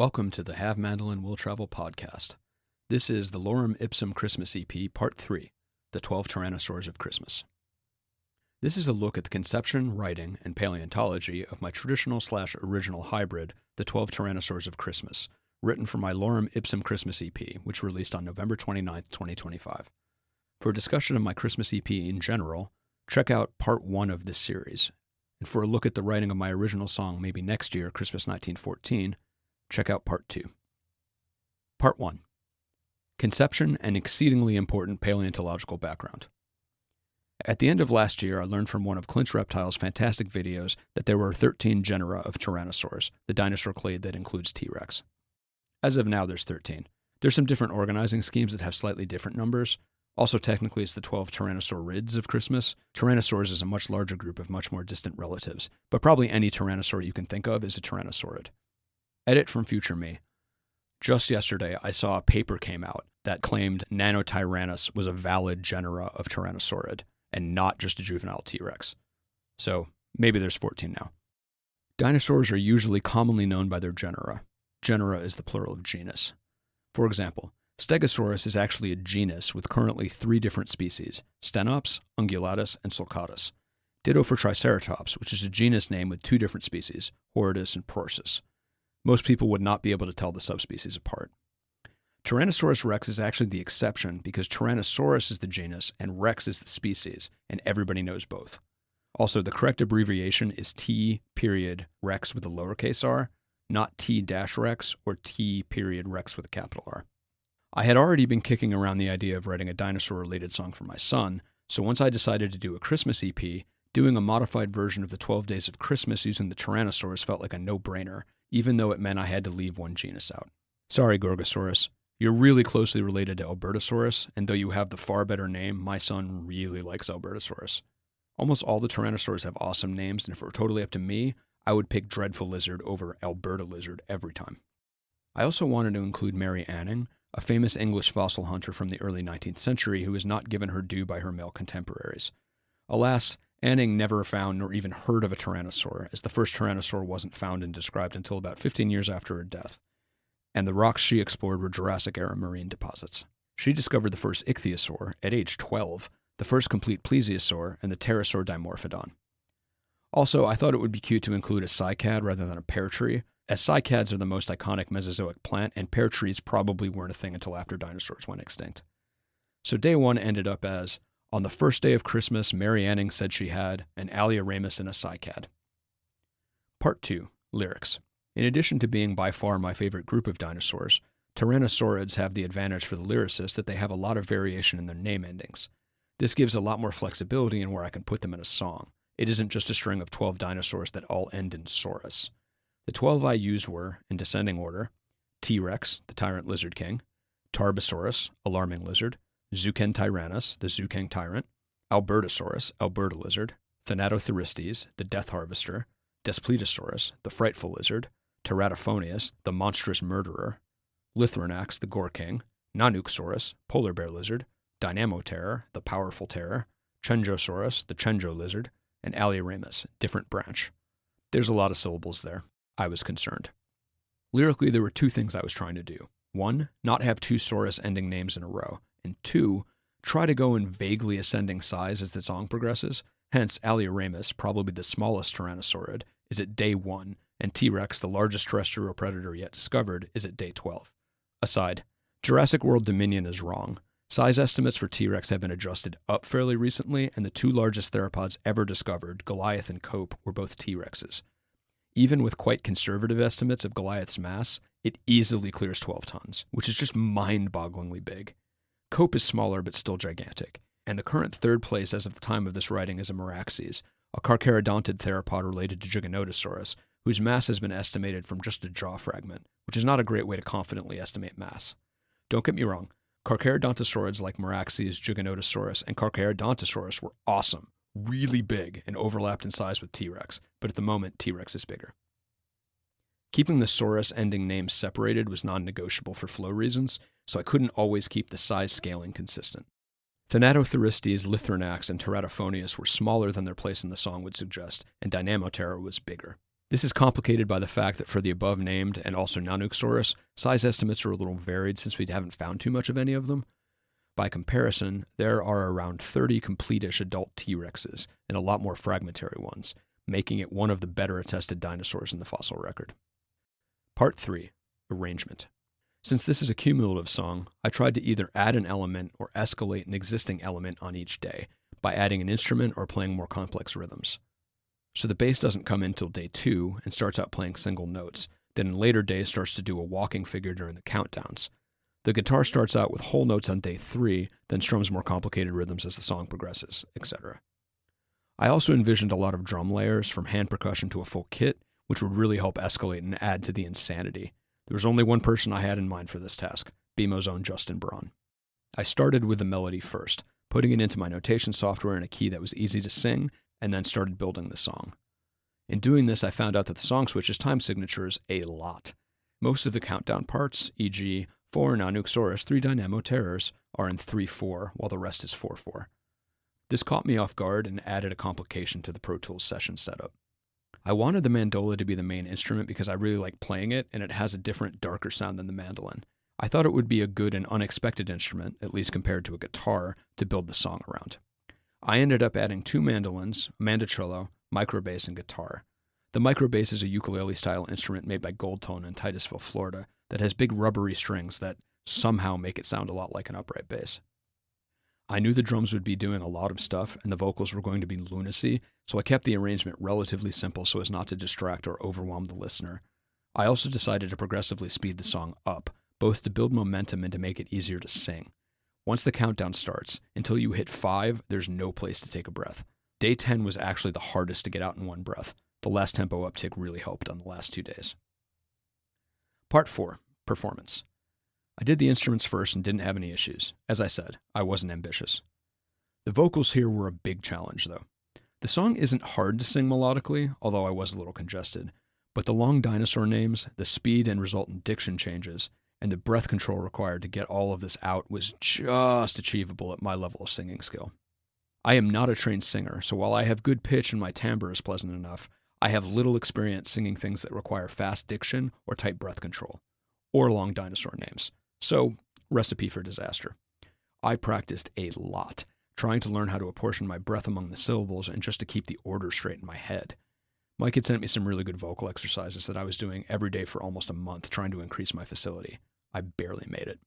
Welcome to the Have Mandolin Will Travel podcast. This is the Lorem Ipsum Christmas EP, Part 3, The 12 Tyrannosaurs of Christmas. This is a look at the conception, writing, and paleontology of my traditional/original hybrid, The 12 Tyrannosaurs of Christmas, written for my Lorem Ipsum Christmas EP, which released on November 29, 2025. For a discussion of my Christmas EP in general, check out Part 1 of this series. And for a look at the writing of my original song, Maybe Next Year, Christmas 1914, check out Part 2. Part 1. Conception and exceedingly important paleontological background. At the end of last year, I learned from one of Clint's Reptile's fantastic videos that there were 13 genera of Tyrannosaurs, the dinosaur clade that includes T.rex. As of now, there's 13. There's some different organizing schemes that have slightly different numbers. Also, technically, it's the 12 Tyrannosaurids of Christmas. Tyrannosaurs is a much larger group of much more distant relatives, but probably any tyrannosaur you can think of is a tyrannosaurid. Edit from future me. Just yesterday, I saw a paper came out that claimed Nanotyrannus was a valid genera of Tyrannosaurid, and not just a juvenile T.rex. So, maybe there's 14 now. Dinosaurs are usually commonly known by their genera. Genera is the plural of genus. For example, Stegosaurus is actually a genus with currently 3 different species, Stenops, Ungulatus, and Sulcatus. Ditto for Triceratops, which is a genus name with 2 different species, Horridus and Prorsus. Most people would not be able to tell the subspecies apart. Tyrannosaurus rex is actually the exception because Tyrannosaurus is the genus and Rex is the species, and everybody knows both. Also, the correct abbreviation is T.rex with a lowercase r, not T-rex or T.rex with a capital R. I had already been kicking around the idea of writing a dinosaur-related song for my son, so once I decided to do a Christmas EP, doing a modified version of the 12 Days of Christmas using the Tyrannosaurs felt like a no-brainer, even though it meant I had to leave one genus out. Sorry, Gorgosaurus. You're really closely related to Albertosaurus, and though you have the far better name, my son really likes Albertosaurus. Almost all the Tyrannosaurs have awesome names, and if it were totally up to me, I would pick Dreadful Lizard over Alberta Lizard every time. I also wanted to include Mary Anning, a famous English fossil hunter from the early 19th century who was not given her due by her male contemporaries. Alas, Anning never found nor even heard of a tyrannosaur, as the first tyrannosaur wasn't found and described until about 15 years after her death, and the rocks she explored were Jurassic-era marine deposits. She discovered the first ichthyosaur at age 12, the first complete plesiosaur, and the pterosaur Dimorphodon. Also, I thought it would be cute to include a cycad rather than a pear tree, as cycads are the most iconic Mesozoic plant, and pear trees probably weren't a thing until after dinosaurs went extinct. So day 1 ended up as, on the first day of Christmas, Mary Anning said she had an Alioramus and a cycad. Part 2. Lyrics. In addition to being by far my favorite group of dinosaurs, Tyrannosaurids have the advantage for the lyricist that they have a lot of variation in their name endings. This gives a lot more flexibility in where I can put them in a song. It isn't just a string of 12 dinosaurs that all end in saurus. The 12 I used were, in descending order, T.rex, the tyrant lizard king, Tarbosaurus, alarming lizard, Zuchen tyrannus, the Zuchen tyrant, Albertosaurus, Alberta lizard, Thanatothyristes, the death harvester, Daspletosaurus, the frightful lizard, Teratophonius, the monstrous murderer, Lithranax, the gore king, Nanuqsaurus, polar bear lizard, Dynamoterror, the powerful terror, Chenjosaurus, the Chenjo lizard, and Alioramus, different branch. There's a lot of syllables there. I was concerned. Lyrically, there were 2 things I was trying to do. 1, not have 2 saurus-ending names in a row, and 2, try to go in vaguely ascending size as the song progresses. Hence, Alioramus, probably the smallest tyrannosaurid, is at day 1, and T.rex, the largest terrestrial predator yet discovered, is at day 12. Aside, Jurassic World Dominion is wrong. Size estimates for T.rex have been adjusted up fairly recently, and the 2 largest theropods ever discovered, Goliath and Cope, were both T.rexes. Even with quite conservative estimates of Goliath's mass, it easily clears 12 tons, which is just mind-bogglingly big. Cope is smaller but still gigantic, and the current 3rd place as of the time of this writing is a Meraxes, a carcharodontid theropod related to Giganotosaurus, whose mass has been estimated from just a jaw fragment, which is not a great way to confidently estimate mass. Don't get me wrong, Carcharodontosaurids like Meraxes, Giganotosaurus, and Carcharodontosaurus were awesome, really big, and overlapped in size with T.rex, but at the moment T.rex is bigger. Keeping the saurus-ending names separated was non-negotiable for flow reasons, so I couldn't always keep the size scaling consistent. Thanatothyristes, Lithranax, and Teratophonius were smaller than their place in the song would suggest, and Dynamoterror was bigger. This is complicated by the fact that for the above named and also Nanuqsaurus, size estimates are a little varied since we haven't found too much of any of them. By comparison, there are around 30 complete-ish adult T.rexes and a lot more fragmentary ones, making it one of the better attested dinosaurs in the fossil record. Part 3. Arrangement. Since this is a cumulative song, I tried to either add an element or escalate an existing element on each day by adding an instrument or playing more complex rhythms. So the bass doesn't come in till day 2 and starts out playing single notes, then in later days starts to do a walking figure during the countdowns. The guitar starts out with whole notes on day 3, then strums more complicated rhythms as the song progresses, etc. I also envisioned a lot of drum layers from hand percussion to a full kit, which would really help escalate and add to the insanity. There was only one person I had in mind for this task, BMO's own Justin Braun. I started with the melody first, putting it into my notation software in a key that was easy to sing, and then started building the song. In doing this, I found out that the song switches time signatures a lot. Most of the countdown parts, e.g., 4 Nanuqsaurus, 3 Dynamo Terrors, are in 3/4, while the rest is 4/4. This caught me off guard and added a complication to the Pro Tools session setup. I wanted the mandola to be the main instrument because I really like playing it, and it has a different, darker sound than the mandolin. I thought it would be a good and unexpected instrument, at least compared to a guitar, to build the song around. I ended up adding 2 mandolins, a mandocello, microbass, and guitar. The microbass is a ukulele-style instrument made by Goldtone in Titusville, Florida, that has big rubbery strings that somehow make it sound a lot like an upright bass. I knew the drums would be doing a lot of stuff, and the vocals were going to be lunacy, so I kept the arrangement relatively simple so as not to distract or overwhelm the listener. I also decided to progressively speed the song up, both to build momentum and to make it easier to sing. Once the countdown starts, until you hit 5, there's no place to take a breath. Day 10 was actually the hardest to get out in one breath. The last tempo uptick really helped on the last 2 days. Part 4. Performance. I did the instruments first and didn't have any issues. As I said, I wasn't ambitious. The vocals here were a big challenge, though. The song isn't hard to sing melodically, although I was a little congested, but the long dinosaur names, the speed and resultant diction changes, and the breath control required to get all of this out was just achievable at my level of singing skill. I am not a trained singer, so while I have good pitch and my timbre is pleasant enough, I have little experience singing things that require fast diction or tight breath control, or long dinosaur names. So, recipe for disaster. I practiced a lot, trying to learn how to apportion my breath among the syllables and just to keep the order straight in my head. Mike had sent me some really good vocal exercises that I was doing every day for almost a month, trying to increase my facility. I barely made it.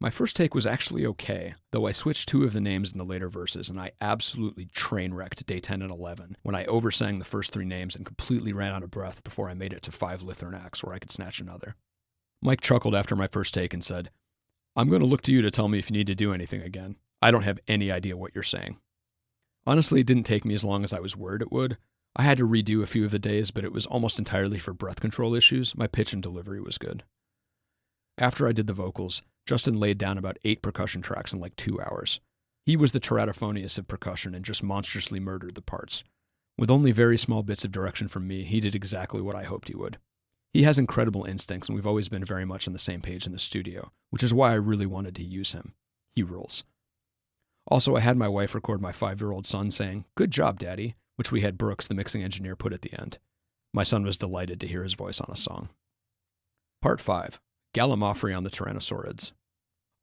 My first take was actually okay, though I switched 2 of the names in the later verses, and I absolutely train-wrecked day 10 and 11 when I oversang the first 3 names and completely ran out of breath before I made it to 5 Lithernax, where I could snatch another. Mike chuckled after my first take and said, "I'm going to look to you to tell me if you need to do anything again. I don't have any idea what you're saying." Honestly, it didn't take me as long as I was worried it would. I had to redo a few of the days, but it was almost entirely for breath control issues. My pitch and delivery was good. After I did the vocals, Justin laid down about 8 percussion tracks in like 2 hours. He was the teratophonius of percussion and just monstrously murdered the parts. With only very small bits of direction from me, he did exactly what I hoped he would. He has incredible instincts, and we've always been very much on the same page in the studio, which is why I really wanted to use him. He rules. Also, I had my wife record my 5-year-old son saying, "Good job, Daddy," which we had Brooks, the mixing engineer, put at the end. My son was delighted to hear his voice on a song. Part 5. Gallimaufry on the Tyrannosaurids.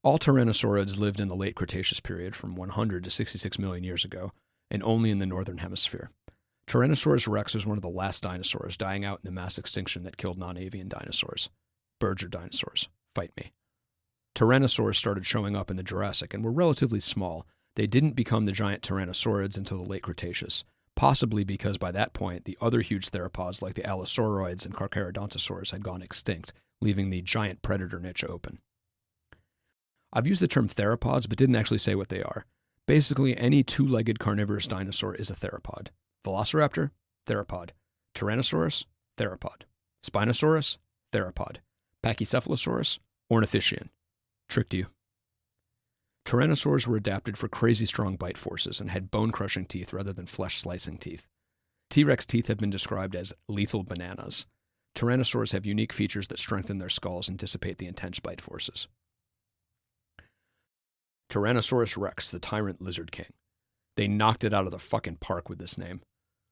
All Tyrannosaurids lived in the late Cretaceous period from 100 to 66 million years ago, and only in the northern hemisphere. Tyrannosaurus rex was one of the last dinosaurs dying out in the mass extinction that killed non-avian dinosaurs. Birds are dinosaurs. Fight me. Tyrannosaurs started showing up in the Jurassic and were relatively small. They didn't become the giant Tyrannosaurids until the late Cretaceous, possibly because by that point the other huge theropods like the Allosaurids and Carcharodontosaurs had gone extinct, leaving the giant predator niche open. I've used the term theropods but didn't actually say what they are. Basically, any 2-legged carnivorous dinosaur is a theropod. Velociraptor, theropod. Tyrannosaurus, theropod. Spinosaurus, theropod. Pachycephalosaurus, ornithischian. Tricked you. Tyrannosaurs were adapted for crazy strong bite forces and had bone-crushing teeth rather than flesh-slicing teeth. T.rex teeth have been described as lethal bananas. Tyrannosaurs have unique features that strengthen their skulls and dissipate the intense bite forces. Tyrannosaurus rex, the tyrant lizard king. They knocked it out of the fucking park with this name.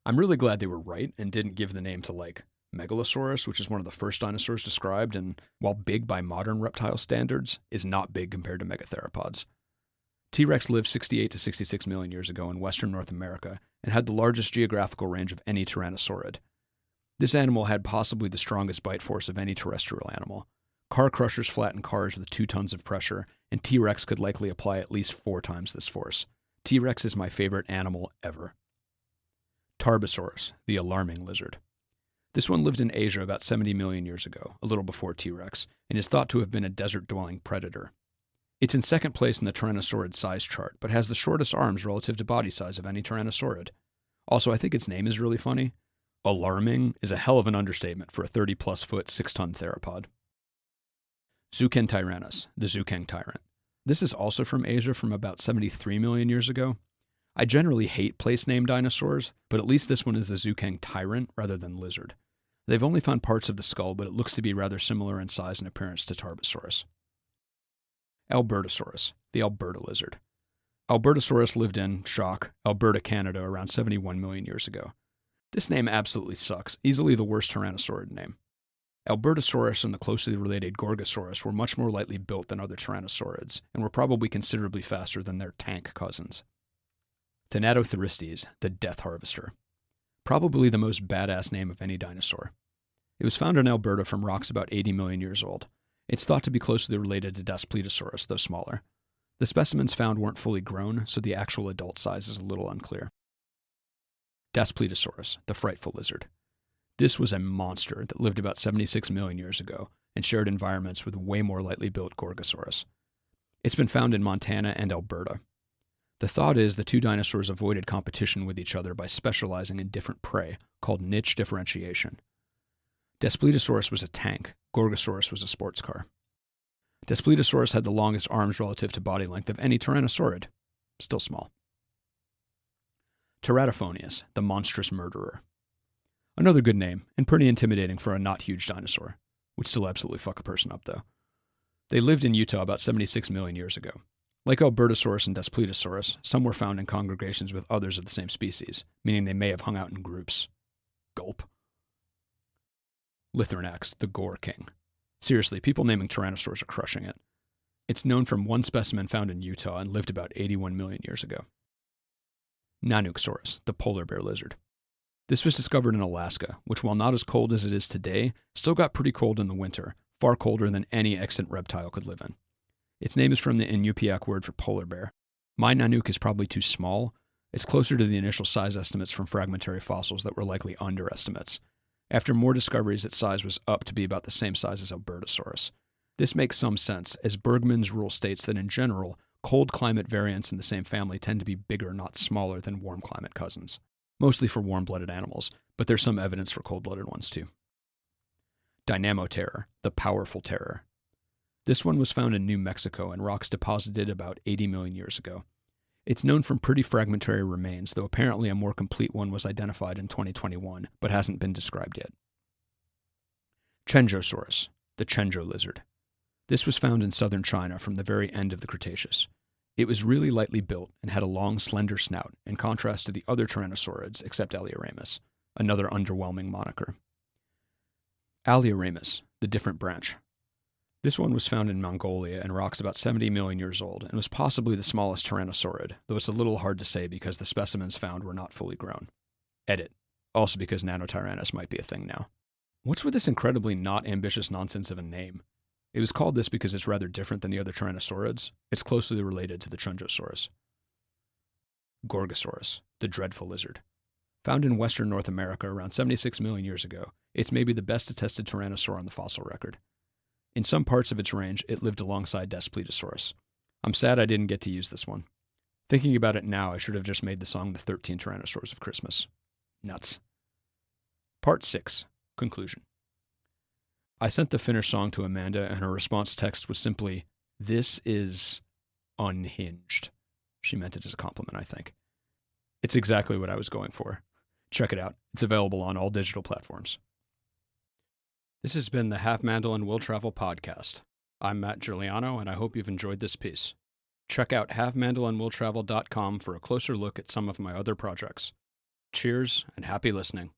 I'm really glad they were right and didn't give the name to, like, Megalosaurus, which is one of the first dinosaurs described, and while big by modern reptile standards, is not big compared to megatheropods. T.rex lived 68 to 66 million years ago in western North America and had the largest geographical range of any tyrannosaurid. This animal had possibly the strongest bite force of any terrestrial animal. Car crushers flattened cars with 2 tons of pressure, and T.rex could likely apply at least 4 times this force. T.rex is my favorite animal ever. Tarbosaurus, the alarming lizard. This one lived in Asia about 70 million years ago, a little before T.rex, and is thought to have been a desert-dwelling predator. It's in second place in the Tyrannosaurid size chart, but has the shortest arms relative to body size of any Tyrannosaurid. Also, I think its name is really funny. Alarming is a hell of an understatement for a 30-plus foot, 6-ton theropod. Zucchentyrannus, the Zukang tyrant. This is also from Asia from about 73 million years ago. I generally hate place-name dinosaurs, but at least this one is the Zukang tyrant rather than lizard. They've only found parts of the skull, but it looks to be rather similar in size and appearance to Tarbosaurus. Albertosaurus, the Alberta lizard. Albertosaurus lived in, shock, Alberta, Canada around 71 million years ago. This name absolutely sucks, easily the worst Tyrannosaurid name. Albertosaurus and the closely related Gorgosaurus were much more lightly built than other Tyrannosaurids, and were probably considerably faster than their tank cousins. Thanatothyristes, the Death Harvester. Probably the most badass name of any dinosaur. It was found in Alberta from rocks about 80 million years old. It's thought to be closely related to Daspletosaurus, though smaller. The specimens found weren't fully grown, so the actual adult size is a little unclear. Daspletosaurus, the frightful lizard. This was a monster that lived about 76 million years ago and shared environments with way more lightly built Gorgosaurus. It's been found in Montana and Alberta. The thought is the 2 dinosaurs avoided competition with each other by specializing in different prey, called niche differentiation. Daspletosaurus was a tank, Gorgosaurus was a sports car. Daspletosaurus had the longest arms relative to body length of any Tyrannosaurid. Still small. Teratophonius, the monstrous murderer. Another good name, and pretty intimidating for a not huge dinosaur. Would still absolutely fuck a person up, though. They lived in Utah about 76 million years ago. Like Albertosaurus and Daspletosaurus, some were found in congregations with others of the same species, meaning they may have hung out in groups. Gulp. Lithrinax, the Gore King. Seriously, people naming tyrannosaurs are crushing it. It's known from one specimen found in Utah and lived about 81 million years ago. Nanuqsaurus, the polar bear lizard. This was discovered in Alaska, which while not as cold as it is today, still got pretty cold in the winter, far colder than any extant reptile could live in. Its name is from the Inupiaq word for polar bear. My Nanook is probably too small. It's closer to the initial size estimates from fragmentary fossils that were likely underestimates. After more discoveries, its size was up to be about the same size as Albertosaurus. This makes some sense, as Bergman's rule states that in general, cold climate variants in the same family tend to be bigger, not smaller, than warm climate cousins. Mostly for warm-blooded animals, but there's some evidence for cold-blooded ones too. Dynamoterror, the powerful terror. This one was found in New Mexico in rocks deposited about 80 million years ago. It's known from pretty fragmentary remains, though apparently a more complete one was identified in 2021, but hasn't been described yet. Chenjosaurus, the Chenjo lizard. This was found in southern China from the very end of the Cretaceous. It was really lightly built and had a long, slender snout, in contrast to the other Tyrannosaurids except Alioramus, another underwhelming moniker. Alioramus, the different branch. This one was found in Mongolia in rocks about 70 million years old and was possibly the smallest Tyrannosaurid, though it's a little hard to say because the specimens found were not fully grown. Edit. Also because Nanotyrannus might be a thing now. What's with this incredibly not ambitious nonsense of a name? It was called this because it's rather different than the other Tyrannosaurids. It's closely related to the Chunjosaurus. Gorgosaurus, the dreadful lizard. Found in western North America around 76 million years ago, it's maybe the best attested tyrannosaur on the fossil record. In some parts of its range, it lived alongside Daspletosaurus. I'm sad I didn't get to use this one. Thinking about it now, I should have just made the song The 13 Tyrannosaurs of Christmas. Nuts. Part 6. Conclusion. I sent the finished song to Amanda, and her response text was simply, "This is unhinged." She meant it as a compliment, I think. It's exactly what I was going for. Check it out. It's available on all digital platforms. This has been the Half Mandolin Will Travel podcast. I'm Matt Giuliano, and I hope you've enjoyed this piece. Check out halfmandolinwilltravel.com for a closer look at some of my other projects. Cheers and happy listening.